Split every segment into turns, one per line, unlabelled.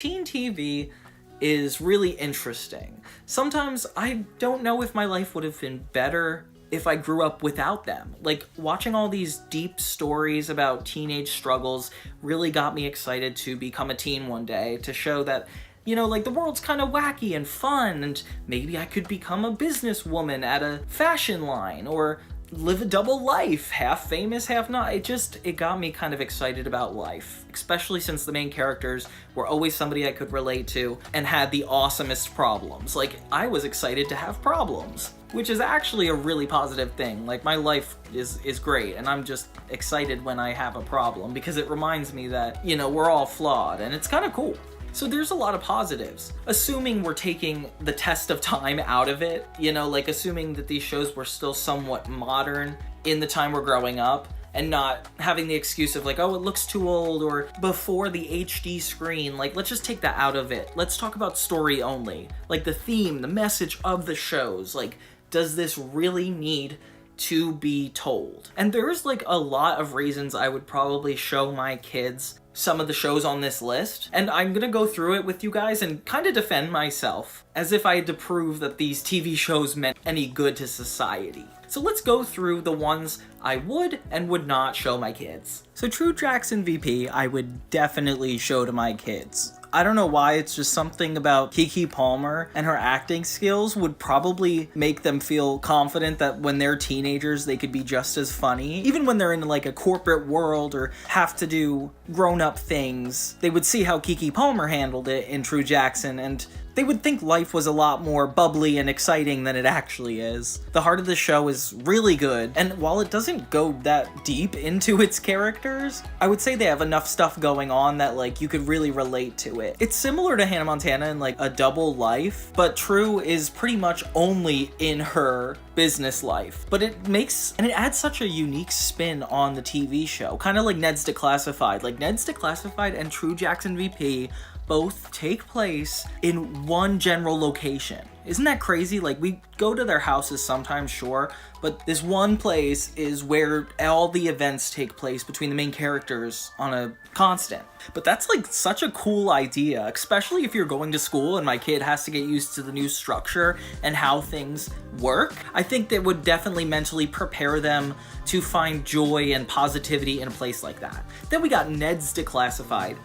Teen TV is really interesting. Sometimes I don't know if my life would have been better if I grew up without them. Like, watching all these deep stories about teenage struggles really got me excited to become a teen one day, to show that, you know, like, the world's kind of wacky and fun, and maybe I could become a businesswoman at a fashion line, or live a double life, half famous, half not. It got me kind of excited about life, especially since the main characters were always somebody I could relate to and had the awesomest problems. Like, I was excited to have problems, which is actually a really positive thing. Like, my life is great, and I'm just excited when I have a problem, because it reminds me that, you know, we're all flawed, and it's kind of cool. So there's a lot of positives. Assuming we're taking the test of time out of it, you know, like assuming that these shows were still somewhat modern in the time we're growing up, and not having the excuse of like, oh, it looks too old, or before the HD screen. Like, let's just take that out of it. Let's talk about story only. Like, the theme, the message of the shows. Like, does this really need to be told? And there's like a lot of reasons I would probably show my kids some of the shows on this list, and I'm gonna go through it with you guys and kind of defend myself as if I had to prove that these TV shows meant any good to society. So let's go through the ones I would and would not show my kids. So True Jackson VP, I would definitely show to my kids. I don't know why, it's just something about Keke Palmer and her acting skills would probably make them feel confident that when they're teenagers they could be just as funny. Even when they're in like a corporate world or have to do grown-up things, they would see how Keke Palmer handled it in True Jackson, and they would think life was a lot more bubbly and exciting than it actually is. The heart of the show is really good, and while it doesn't go that deep into its characters, I would say they have enough stuff going on that like you could really relate to it. It's similar to Hannah Montana in like a double life, but True is pretty much only in her business life. But it adds such a unique spin on the TV show, kind of like Ned's Declassified. Like, Ned's Declassified and True Jackson VP both take place in one general location. Isn't that crazy? Like, we go to their houses sometimes, sure, but this one place is where all the events take place between the main characters on a constant. But that's like such a cool idea, especially if you're going to school and my kid has to get used to the new structure and how things work. I think that would definitely mentally prepare them to find joy and positivity in a place like that. Then we got Ned's Declassified.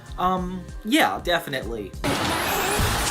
Yeah, definitely.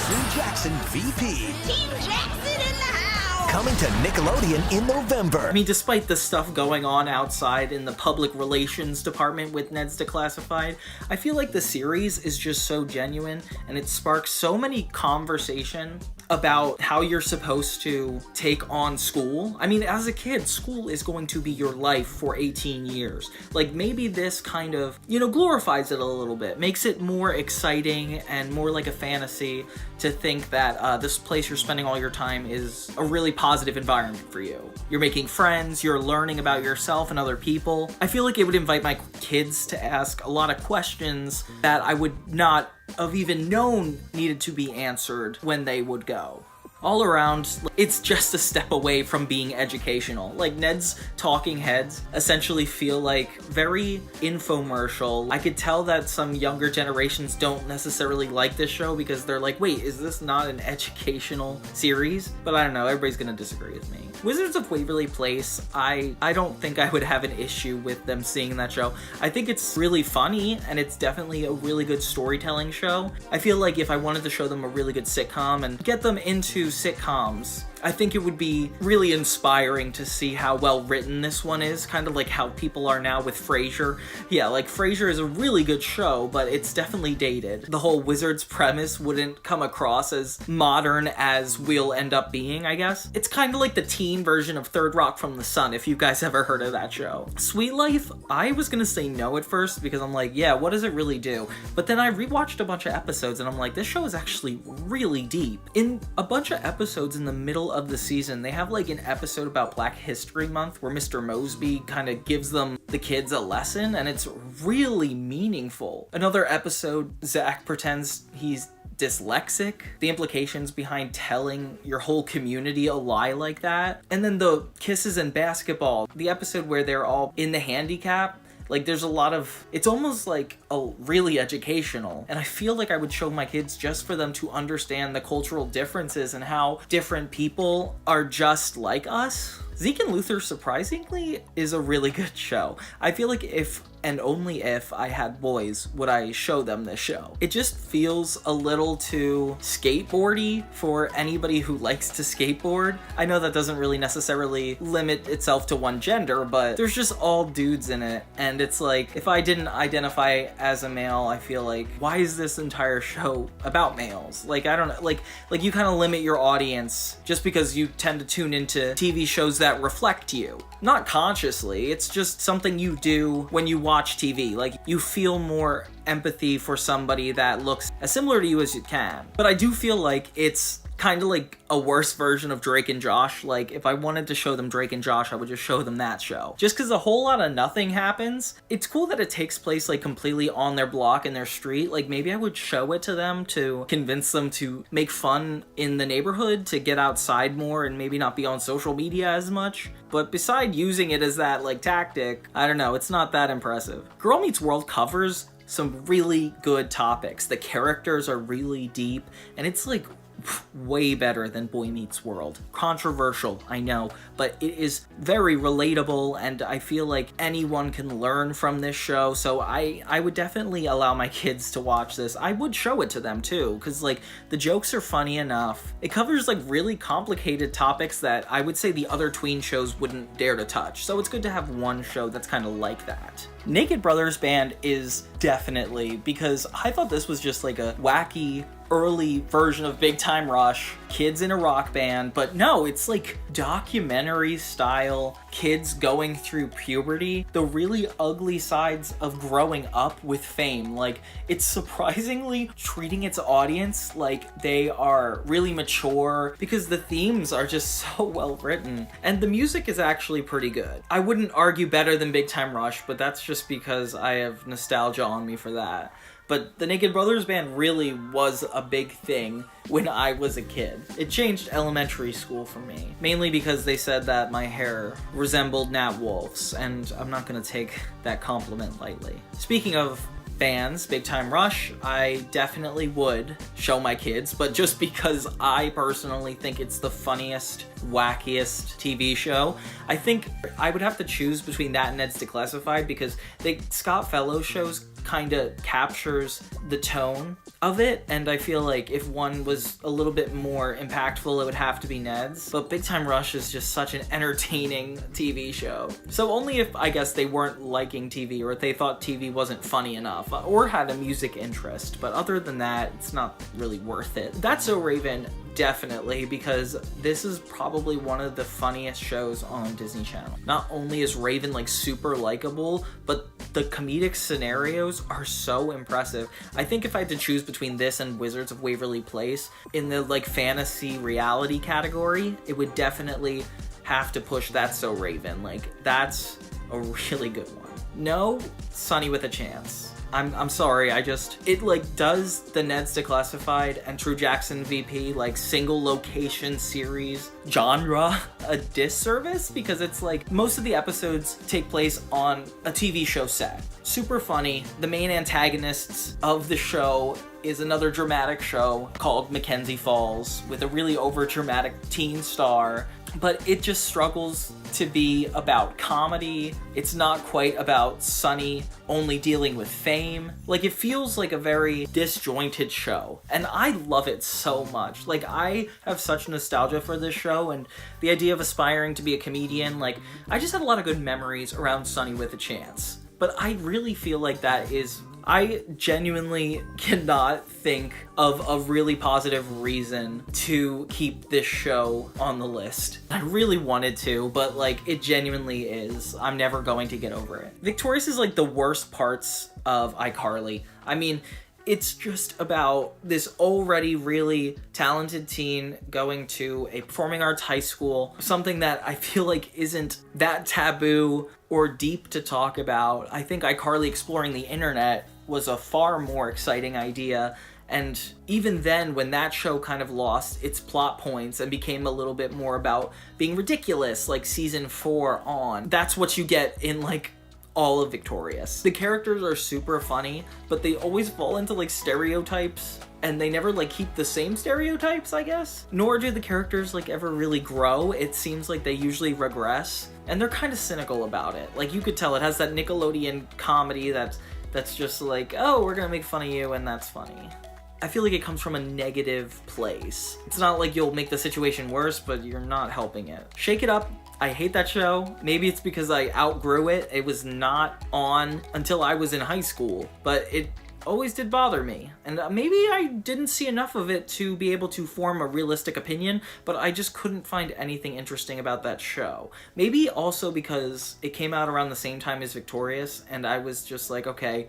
True Jackson VP.
Team Jackson in the house!
Coming to Nickelodeon in November.
I mean, despite the stuff going on outside in the public relations department with Ned's Declassified, I feel like the series is just so genuine, and it sparks so many conversation about how you're supposed to take on school. I mean, as a kid, school is going to be your life for 18 years. Like, maybe this kind of, you know, glorifies it a little bit, makes it more exciting and more like a fantasy to think that this place you're spending all your time is a really positive environment for you. You're making friends, you're learning about yourself and other people. I feel like it would invite my kids to ask a lot of questions that I would not have even known needed to be answered when they would go. All around, it's just a step away from being educational. Like, Ned's talking heads essentially feel like very infomercial. I could tell that some younger generations don't necessarily like this show because they're like, wait, is this not an educational series? But I don't know, everybody's gonna disagree with me. Wizards of Waverly Place, I don't think I would have an issue with them seeing that show. I think it's really funny, and it's definitely a really good storytelling show. I feel like if I wanted to show them a really good sitcom and get them into sitcoms, I think it would be really inspiring to see how well written this one is, kind of like how people are now with Frasier. Yeah, like, Frasier is a really good show, but it's definitely dated. The whole Wizards premise wouldn't come across as modern as we'll end up being, I guess. It's kind of like the teen version of Third Rock from the Sun, if you guys ever heard of that show. Sweet Life, I was gonna say no at first because I'm like, yeah, what does it really do? But then I rewatched a bunch of episodes and I'm like, this show is actually really deep. In a bunch of episodes in the middle of the season, they have like an episode about Black History Month where Mr. Mosby kind of gives the kids a lesson, and it's really meaningful. Another episode, Zack pretends he's dyslexic, the implications behind telling your whole community a lie like that. And then the Kisses and Basketball, the episode where they're all in the handicap, Like, there's a lot of, it's almost like really educational, and I feel like I would show my kids just for them to understand the cultural differences and how different people are just like us. Zeke and Luther, surprisingly, is a really good show. I feel like if and only if I had boys would I show them this show. It just feels a little too skateboardy for anybody who likes to skateboard. I know that doesn't really necessarily limit itself to one gender, but there's just all dudes in it, and it's like, if I didn't identify as a male, I feel like, why is this entire show about males? Like, I don't know, like you kind of limit your audience just because you tend to tune into TV shows that reflect you. Not consciously, it's just something you do when you watch TV. Like, you feel more empathy for somebody that looks as similar to you as you can. But I do feel like it's kind of like a worse version of Drake and Josh. Like, if I wanted to show them Drake and Josh, I would just show them that show. Just because a whole lot of nothing happens. It's cool that it takes place like completely on their block in their street. Like, maybe I would show it to them to convince them to make fun in the neighborhood, to get outside more and maybe not be on social media as much. But beside using it as that like tactic, I don't know, it's not that impressive. Girl Meets World covers some really good topics. The characters are really deep, and it's like way better than Boy Meets World. Controversial, I know, but it is very relatable, and I feel like anyone can learn from this show, so I would definitely allow my kids to watch this. I would show it to them too, because like the jokes are funny enough. It covers like really complicated topics that I would say the other tween shows wouldn't dare to touch, so it's good to have one show that's kind of like that. Naked Brothers Band is definitely, because I thought this was just like a wacky early version of Big Time Rush, kids in a rock band, but no, it's like documentary style, kids going through puberty, the really ugly sides of growing up with fame. Like, it's surprisingly treating its audience like they are really mature, because the themes are just so well written, and the music is actually pretty good. I wouldn't argue better than Big Time Rush, but that's just because I have nostalgia on me for that. But the Naked Brothers Band really was a big thing when I was a kid. It changed elementary school for me, mainly because they said that my hair resembled Nat Wolf's, and I'm not gonna take that compliment lightly. Speaking of bands, Big Time Rush, I definitely would show my kids, but just because I personally think it's the funniest, wackiest TV show. I think I would have to choose between that and Ned's Declassified, because Scott Fellows shows kind of captures the tone of it, and I feel like if one was a little bit more impactful, it would have to be Ned's. But Big Time Rush is just such an entertaining TV show. So only if, I guess, they weren't liking TV, or if they thought TV wasn't funny enough, or had a music interest. But other than that, it's not really worth it. That's So Raven, definitely, because this is probably one of the funniest shows on Disney Channel. Not only is Raven like super likable, but the comedic scenarios are so impressive. I think if I had to choose between this and Wizards of Waverly Place in the like fantasy reality category, it would definitely have to push That's So Raven. Like, that's a really good one. No Sunny with a Chance. I'm sorry, it like does the Ned's Declassified and True Jackson VP like single location series genre a disservice, because it's like most of the episodes take place on a TV show set. Super funny. The main antagonists of the show is another dramatic show called Mackenzie Falls with a really over dramatic teen star, but it just struggles to be about comedy. It's not quite about Sunny only dealing with fame. Like, it feels like a very disjointed show, and I love it so much. Like, I have such nostalgia for this show, and the idea of aspiring to be a comedian, like, I just had a lot of good memories around Sunny with a Chance. But I really feel like I genuinely cannot think of a really positive reason to keep this show on the list. I really wanted to, but like, it genuinely is. I'm never going to get over it. Victorious is like the worst parts of iCarly. I mean, it's just about this already really talented teen going to a performing arts high school, something that I feel like isn't that taboo or deep to talk about. I think iCarly exploring the internet was a far more exciting idea, and even then, when that show kind of lost its plot points and became a little bit more about being ridiculous, like season 4 on, that's what you get in like all of Victorious. The characters are super funny, but they always fall into like stereotypes, and they never like keep the same stereotypes, I guess. Nor do the characters like ever really grow. It seems like they usually regress, and they're kind of cynical about it. Like, you could tell it has that Nickelodeon comedy that's just like, oh, we're gonna make fun of you, and that's funny. I feel like it comes from a negative place. It's not like you'll make the situation worse, but you're not helping it. Shake It Up. I hate that show. Maybe it's because I outgrew it. It was not on until I was in high school, but it always did bother me. And maybe I didn't see enough of it to be able to form a realistic opinion, but I just couldn't find anything interesting about that show. Maybe also because it came out around the same time as Victorious, and I was just like, okay,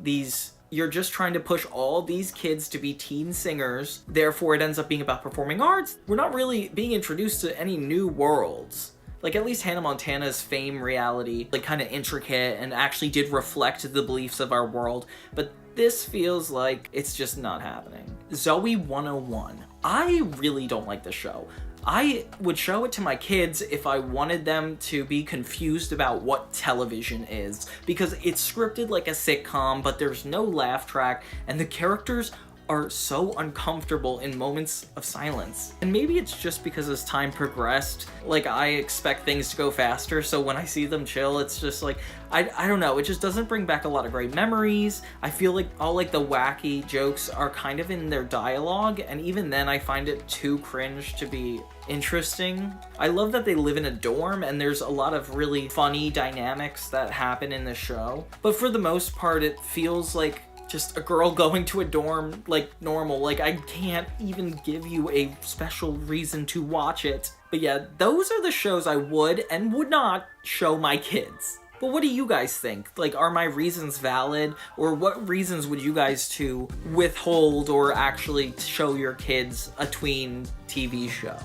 you're just trying to push all these kids to be teen singers, therefore it ends up being about performing arts. We're not really being introduced to any new worlds. Like, at least Hannah Montana's fame reality, like, kind of intricate and actually did reflect the beliefs of our world, but this feels like it's just not happening. Zoe 101. I really don't like this show. I would show it to my kids if I wanted them to be confused about what television is, because it's scripted like a sitcom, but there's no laugh track, and the characters are so uncomfortable in moments of silence. And maybe it's just because as time progressed, like, I expect things to go faster, so when I see them chill, it's just like, I don't know, it just doesn't bring back a lot of great memories. I feel like all like the wacky jokes are kind of in their dialogue, and even then I find it too cringe to be interesting. I love that they live in a dorm, and there's a lot of really funny dynamics that happen in the show, but for the most part it feels like just a girl going to a dorm like normal. Like, I can't even give you a special reason to watch it. But yeah, those are the shows I would and would not show my kids. But what do you guys think? Like, are my reasons valid? Or what reasons would you guys to withhold or actually show your kids a tween TV show?